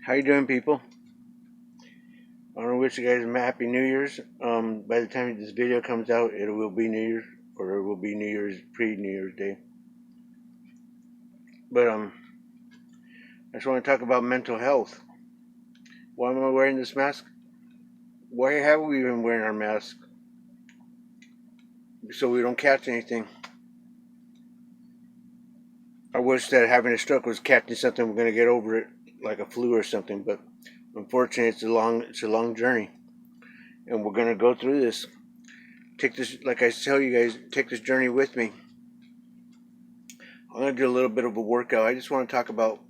How you doing, people? I want to wish you guys a happy New Year's. By the time this video comes out, it will be New Year's, or it will be New Year's pre-New Year's Day. But I just want to talk about mental health. Why am I wearing this mask? Why have we been wearing our mask? So we don't catch anything. I wish that having a stroke was catching something we're gonna get over it, like a flu or something. But unfortunately, it's a long journey, and we're gonna go through this. Take this, like I tell you guys, take this journey with me. I'm gonna do a little bit of a workout. I just want to talk about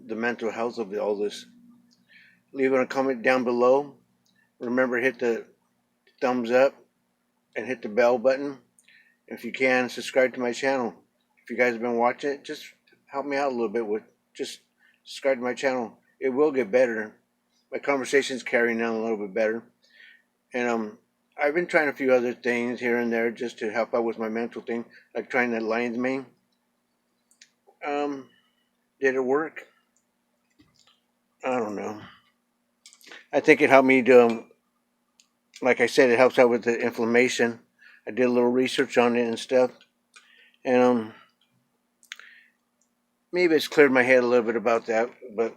the mental health of all this. Leave a comment down below. Remember, hit the thumbs up and hit the bell button. If you can, subscribe to my channel. If you guys have been watching it, just help me out a little bit with just subscribe to my channel. It will get better. My conversation's carrying on a little bit better. And I've been trying a few other things here and there just to help out with my mental thing, like trying that lion's mane. Um, did it work? I don't know. I think it helped me to, like I said, it helps out with the inflammation. I did a little research on it and stuff, and maybe it's cleared my head a little bit about that. But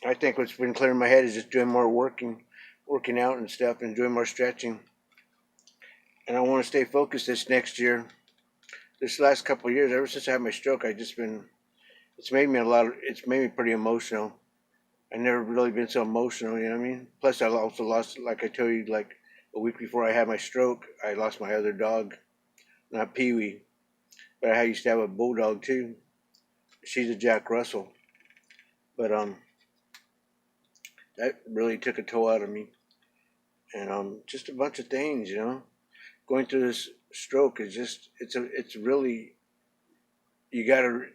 I think what's been clearing my head is just doing more working out and stuff, and doing more stretching. And I want to stay focused this next year. This last couple of years, ever since I had my stroke, I just been. It's made me a lot. It's made me pretty emotional. I never really been so emotional. You know what I mean? Plus, I also lost, like I told you, like a week before I had my stroke, I lost my other dog, not Pee Wee, but I used to have a bulldog too. She's a Jack Russell, but that really took a toll out of me, and just a bunch of things, Going through this stroke is just it's really you got to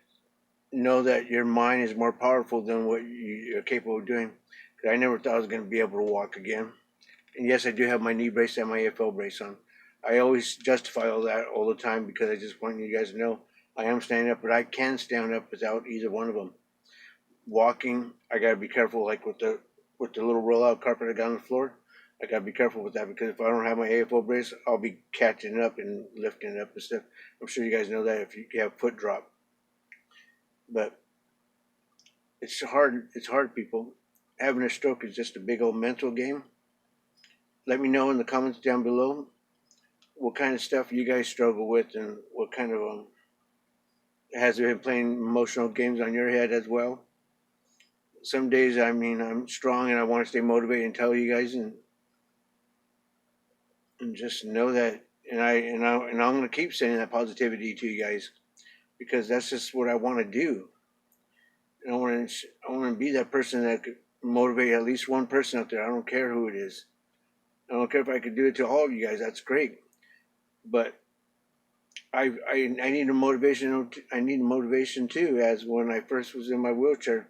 know that your mind is more powerful than what you're capable of doing. Cause I never thought I was going to be able to walk again, and yes, I do have my knee brace and my AFL brace on. I always justify all that all the time because I just want you guys to know I am standing up, but I can stand up without either one of them. Walking, I gotta be careful, like with the little rollout carpet I got on the floor. I gotta be careful with that because if I don't have my AFO brace, I'll be catching it up and lifting it up and stuff. I'm sure you guys know that if you have foot drop, but it's hard. It's hard, people. Having a stroke is just a big old mental game. Let me know in the comments down below what kind of stuff you guys struggle with and what kind of has it been playing emotional games on your head as well. Some days, I mean, I'm strong and I want to stay motivated and tell you guys and just know that I'm gonna keep sending that positivity to you guys because that's just what I want to do. And I want to be that person that could motivate at least one person out there. I don't care who it is. I don't care if I could do it to all of you guys. That's great. But I need a motivation. I need motivation too. As when I first was in my wheelchair,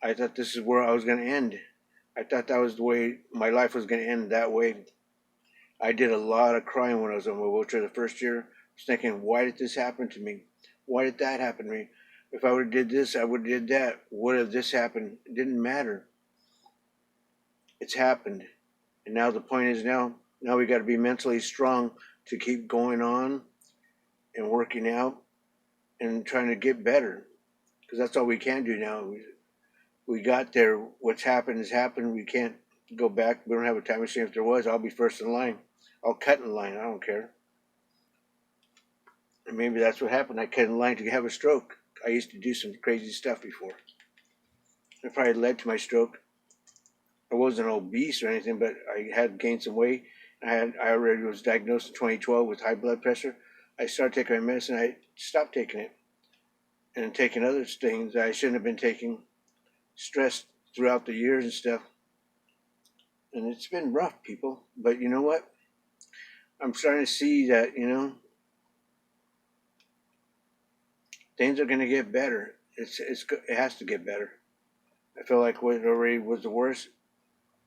I thought this is where I was going to end. I thought that was the way my life was going to end that way. I did a lot of crying when I was in my wheelchair the first year. I was thinking, why did this happen to me? Why did that happen to me? If I would have did this, I would have did that. What if this happened? It didn't matter. It's happened. And now the point is now we got to be mentally strong to keep going on and working out and trying to get better because that's all we can do now. We got there. What's happened has happened. We can't go back. We don't have a time machine. If there was, I'll be first in line. I'll cut in line. I don't care. And maybe that's what happened. I cut in line to have a stroke. I used to do some crazy stuff before. It probably led to my stroke. I wasn't obese or anything, but I had gained some weight. I already was diagnosed in 2012 with high blood pressure. I started taking my medicine. I stopped taking it and taking other things that I shouldn't have been taking. Stressed throughout the years and stuff. And it's been rough, people. But you know what? I'm starting to see that, things are going to get better. It has to get better. I feel like what already was the worst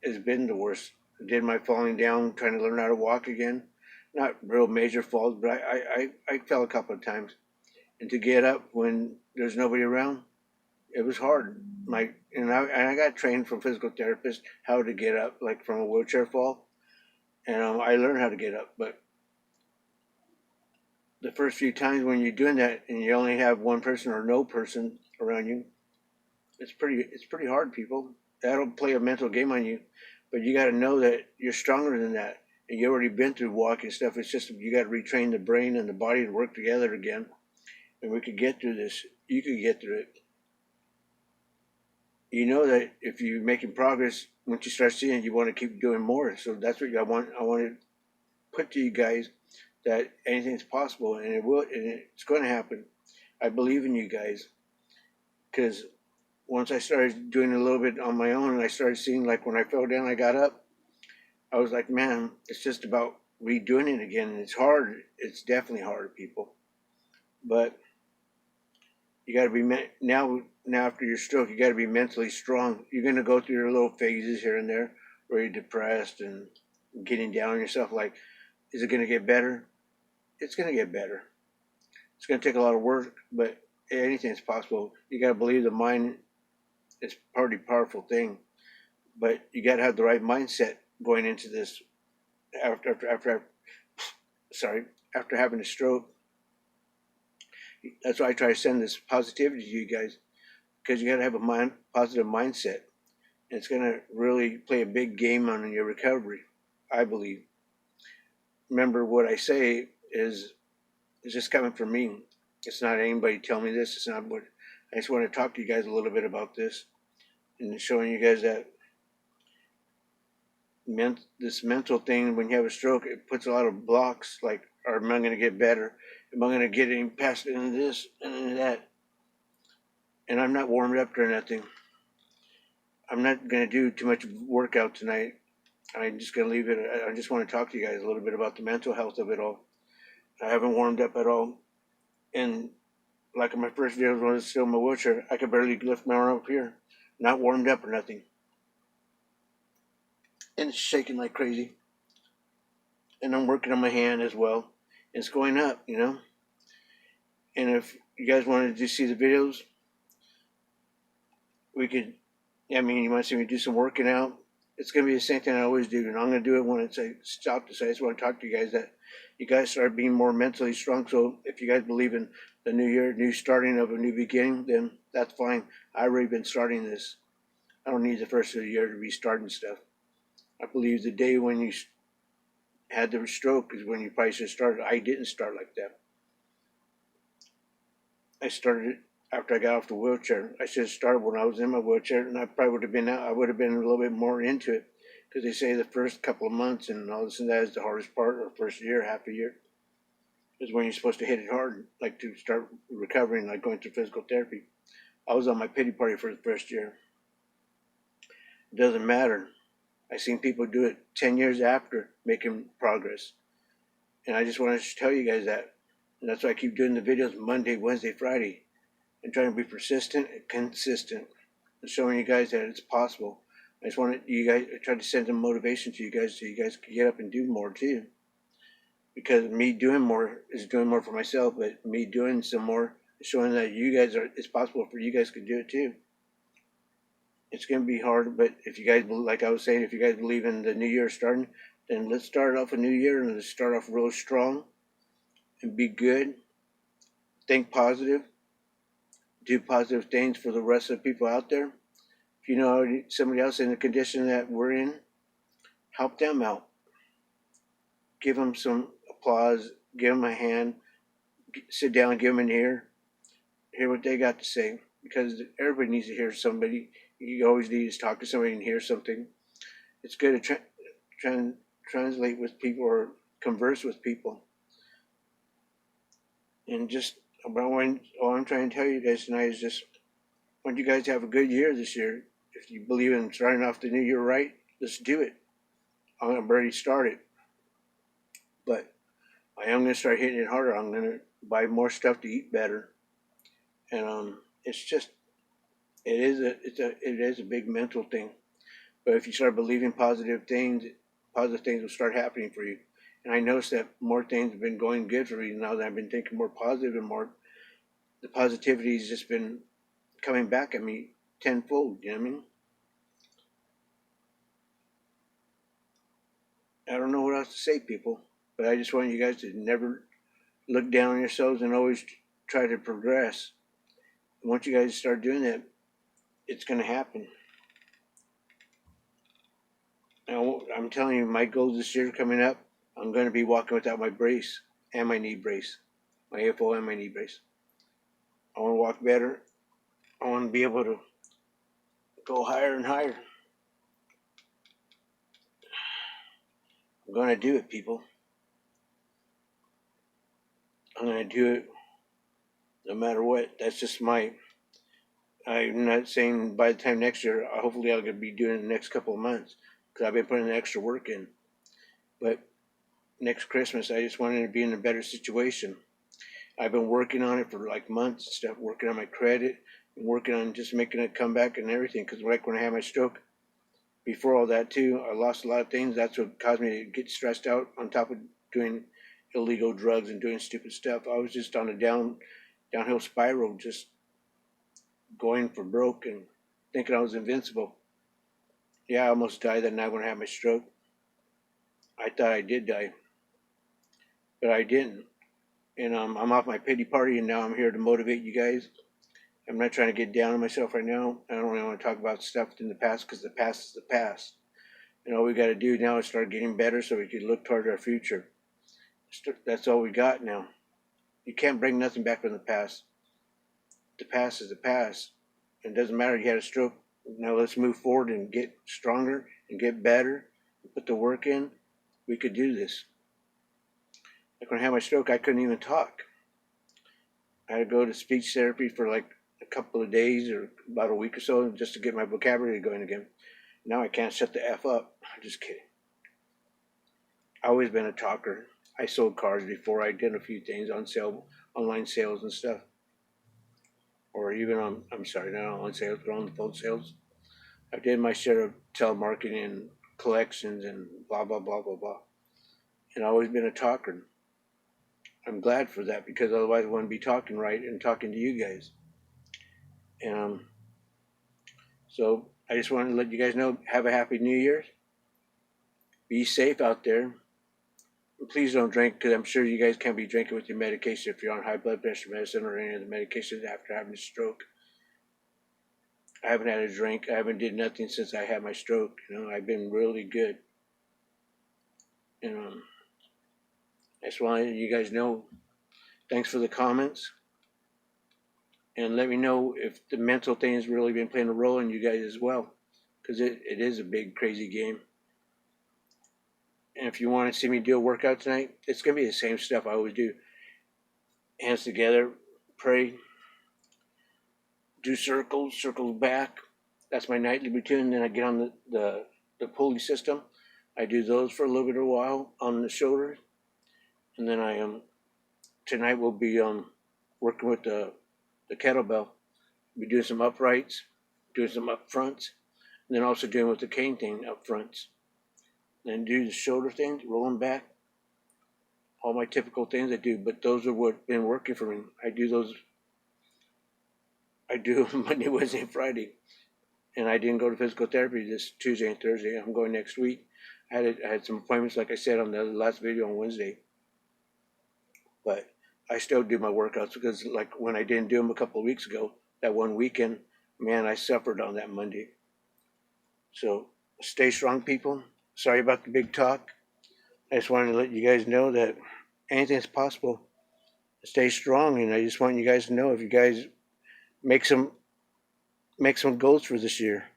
has been the worst. I did my falling down, trying to learn how to walk again. Not real major falls, but I fell a couple of times. And to get up when there's nobody around, It was hard. I got trained from physical therapists how to get up, like from a wheelchair fall, and I learned how to get up. But the first few times when you're doing that and you only have one person or no person around you, it's pretty hard, people. That'll play a mental game on you, but you got to know that you're stronger than that, and you already been through walking stuff. It's just you got to retrain the brain and the body to work together again, and we could get through this. You could get through it. You know that if you're making progress, once you start seeing it, you want to keep doing more. So that's what I want to put to you guys, that anything's possible, and it will, and it's going to happen. I believe in you guys, because once I started doing a little bit on my own, and I started seeing, like, when I fell down, I got up. I was like, man, it's just about redoing it again, and it's hard. It's definitely hard, people. But you got to be now after your stroke, you got to be mentally strong. You're going to go through your little phases here and there where you're depressed and getting down on yourself. Like, is it going to get better? It's going to get better. It's going to take a lot of work, but anything's possible. You got to believe the mind is a pretty powerful thing, but you got to have the right mindset going into this. After sorry, after having a stroke, that's why I try to send this positivity to you guys, because you got to have a positive mindset. And it's going to really play a big game on your recovery, I believe. Remember, what I say is just coming from me. It's not anybody telling me this. It's not what I just want to talk to you guys a little bit about this, and showing you guys that this mental thing, when you have a stroke, it puts a lot of blocks. Like, am I going to get better? Am I going to get in past into this and into that? And I'm not warmed up or nothing. I'm not going to do too much workout tonight. I'm just going to leave it. I just want to talk to you guys a little bit about the mental health of it all. I haven't warmed up at all. And like in my first video when I was still in my wheelchair, I could barely lift my arm up here. Not warmed up or nothing. And it's shaking like crazy. And I'm working on my hand as well. It's going up, you know. And if you guys wanted to see the videos, we could, I mean, you want to see me do some working out? It's going to be the same thing I always do. And I'm going to do it when it's stop to say. I just want to talk to you guys that you guys start being more mentally strong. So if you guys believe in the new year, new starting of a new beginning, then that's fine. I've already been starting this. I don't need the first of the year to be starting stuff. I believe the day when you had the stroke is when you probably should start. I didn't start like that. I started after I got off the wheelchair. I should have started when I was in my wheelchair, and I probably would have been out. I would have been a little bit more into it, because they say the first couple of months and all this and that is the hardest part, or first year, half a year, is when you're supposed to hit it hard, like to start recovering, like going through physical therapy. I was on my pity party for the first year. It doesn't matter. I seen people do it 10 years after making progress. And I just want to tell you guys that. And that's why I keep doing the videos Monday, Wednesday, Friday, and trying to be persistent and consistent, and showing you guys that it's possible. I just wanted you guys, I tried to send some motivation to you guys so you guys could get up and do more too. Because me doing more is doing more for myself, but me doing some more is showing that you guys it's possible for you guys to do it too. It's going to be hard, but if you guys, like I was saying, if you guys believe in the new year starting, then let's start off a new year, and let's start off real strong and be good. Think positive. Do positive things for the rest of the people out there. If you know somebody else in the condition that we're in, help them out. Give them some applause. Give them a hand. Sit down and give them an ear. Hear what they got to say, because everybody needs to hear somebody. You always need to talk to somebody and hear something. It's good to translate with people or converse with people. And just all I'm trying to tell you guys tonight is just, I want you guys to have a good year this year. If you believe in starting off the new year right, let's do it. I'm already started, but I am going to start hitting it harder. I'm going to buy more stuff to eat better, and it's just it is a big mental thing. But if you start believing positive things will start happening for you. And I noticed that more things have been going good for me now that I've been thinking more positive, and more the positivity has just been coming back at me tenfold. You know what I mean? I don't know what else to say, people, but I just want you guys to never look down on yourselves and always try to progress. Once you guys start doing that, it's going to happen. Now, I'm telling you, my goals this year coming up, I'm going to be walking without my brace and my knee brace, my AFO and my knee brace. I want to walk better. I want to be able to go higher and higher. I'm going to do it, people. I'm going to do it no matter what. That's just I'm not saying by the time next year, hopefully I'll be doing it in the next couple of months because I've been putting the extra work in. But next Christmas, I just wanted to be in a better situation. I've been working on it for like months and stuff, working on my credit, and working on just making it come back and everything. Because like when I had my stroke, before all that too, I lost a lot of things. That's what caused me to get stressed out. On top of doing illegal drugs and doing stupid stuff, I was just on a downhill spiral, just going for broke and thinking I was invincible. Yeah, I almost died that night when I had my stroke. I thought I did die, but I didn't. And I'm off my pity party, and now I'm here to motivate you guys. I'm not trying to get down on myself right now. I don't really want to talk about stuff in the past because the past is the past. And all we got to do now is start getting better so we can look toward our future. That's all we got now. You can't bring nothing back from the past. The past is the past. It doesn't matter you had a stroke. Now let's move forward and get stronger and get better and put the work in. We could do this. Like when I had my stroke, I couldn't even talk. I had to go to speech therapy for like a couple of days or about a week or so just to get my vocabulary going again. Now I can't shut the F up. I'm just kidding. I've always been a talker. I sold cars before. I did a few things on sale, online sales and stuff. Or even on, I'm sorry, not online sales, but on the phone sales. I did my share of telemarketing and collections and blah, blah, blah, blah, blah. And I've always been a talker. I'm glad for that because otherwise I wouldn't be talking right and talking to you guys. And so I just wanted to let you guys know, have a happy New Year's. Be safe out there. Please don't drink because I'm sure you guys can't be drinking with your medication if you're on high blood pressure medicine or any of the medications after having a stroke. I haven't had a drink. I haven't did nothing since I had my stroke. I've been really good. And I just wanted you guys know. Thanks for the comments. And let me know if the mental thing has really been playing a role in you guys as well. Because it is a big, crazy game. And if you want to see me do a workout tonight, it's going to be the same stuff I always do. Hands together, pray, do circles back. That's my nightly routine. Then I get on the pulley system. I do those for a little bit of a while on the shoulders. And then tonight we'll be working with the kettlebell. We'll be doing some uprights, doing some up fronts, and then also doing with the cane thing up fronts. Then do the shoulder things, rolling back. All my typical things I do, but those are what been working for me. I do Monday, Wednesday, and Friday. And I didn't go to physical therapy this Tuesday and Thursday. I'm going next week. I had some appointments, like I said on the last video on Wednesday. But I still do my workouts because, like, when I didn't do them a couple of weeks ago, that one weekend, man, I suffered on that Monday. So stay strong, people. Sorry about the big talk. I just wanted to let you guys know that anything's possible. Stay strong, and I just want you guys to know if you guys make some goals for this year.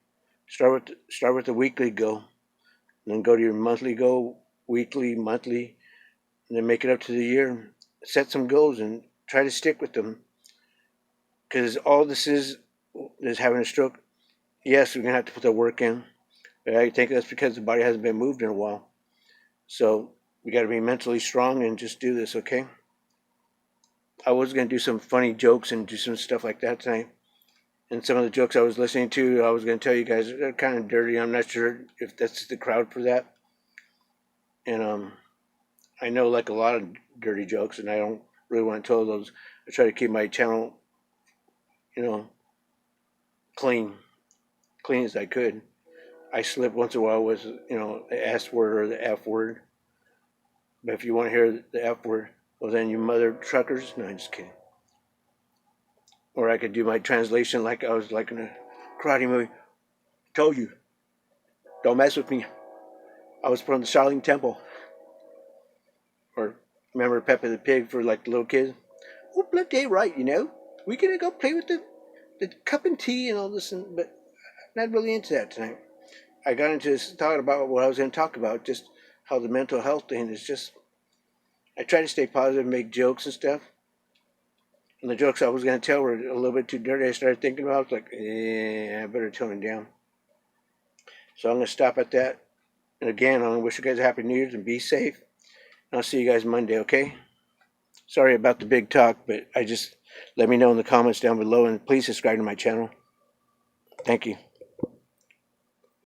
Start with the weekly goal, and then go to your monthly goal, weekly, monthly, and then make it up to the year. Set some goals and try to stick with them. Because all this is having a stroke. Yes, we're gonna have to put the work in. But I think that's because the body hasn't been moved in a while. So we got to be mentally strong and just do this, okay? I was gonna do some funny jokes and do some stuff like that tonight. And some of the jokes I was listening to, I was going to tell you guys, they're kind of dirty. I'm not sure if that's the crowd for that. And I know like a lot of dirty jokes, and I don't really want to tell those. I try to keep my channel, you know, clean, clean as I could. I slip once in a while with, the S word or the F word. But if you want to hear the F word, well, then you mother truckers. No, I'm just kidding. Or I could do my translation like I was like in a karate movie. Told you, don't mess with me. I was from the Shaolin Temple. Or remember Peppa the Pig for like the little kids? Oh, blood day, right? We gonna go play with the cup and tea and all this, but I'm not really into that tonight. I got into this thought about what I was going to talk about, just how the mental health thing is just. I try to stay positive, make jokes and stuff. And the jokes I was going to tell were a little bit too dirty. I started thinking about, I was like, I better tone it down. So I'm going to stop at that. And again, I want to wish you guys a happy New Year's and be safe. I'll see you guys Monday, okay? Sorry about the big talk, but let me know in the comments down below and please subscribe to my channel. Thank you.